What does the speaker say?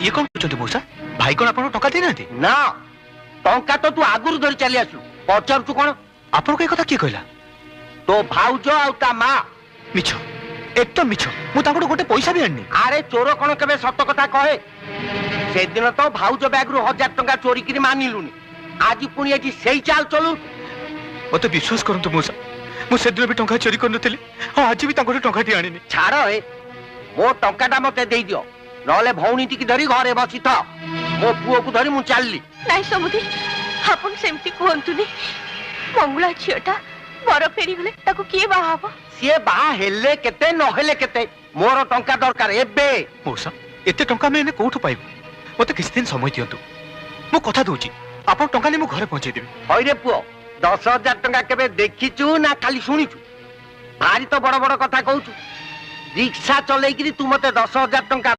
ये कौन पूछते मौसा भाई कौन आपन टका दे नांती ना टंका तो तू आगुरु धरी चली आसु पचारु कौन आपन के कथा की कहला तो भाउज आउ ता मां मिछ एकदम मिछ मु तांको गोटे पैसा भी आनी अरे चोर कौन केबे सत कथा कहे से दिन तो भाउज बैग रु 1000 टंका चोरी करी मानिलुनी आज पुणी एठी सेई चाल चलू मते विश्वास करंतु मौसा मु सेदिन भी टंका चोरी कर नथिली आज भी तांको टंका टी आनी छाड़ ए मो टंकाटा मते देई दियो नले भौणी टिकी धरी घरे बसी था मो पुओ को धरी मु चलली नाइ समुदी आपन सेमती कोंतुनी मंगला छियटा बर फेरी गले ताको के बाहाबो सी बाहा हेले केते न हेले केते मोर टंका दरकार एबे मौसा एते टंका मैं कोठु पाइबो मते किछ दिन समय दियंतु मु कथा दोची आपन टंका ने मु घरे पहुंचे देबी होय रे पुओ 10,000 टंका केबे देखिचु ना खाली सुनिचु भारी तो बड़ बड़ कथा कहूचु रिक्शा चलेई तू मते 10,000 टंका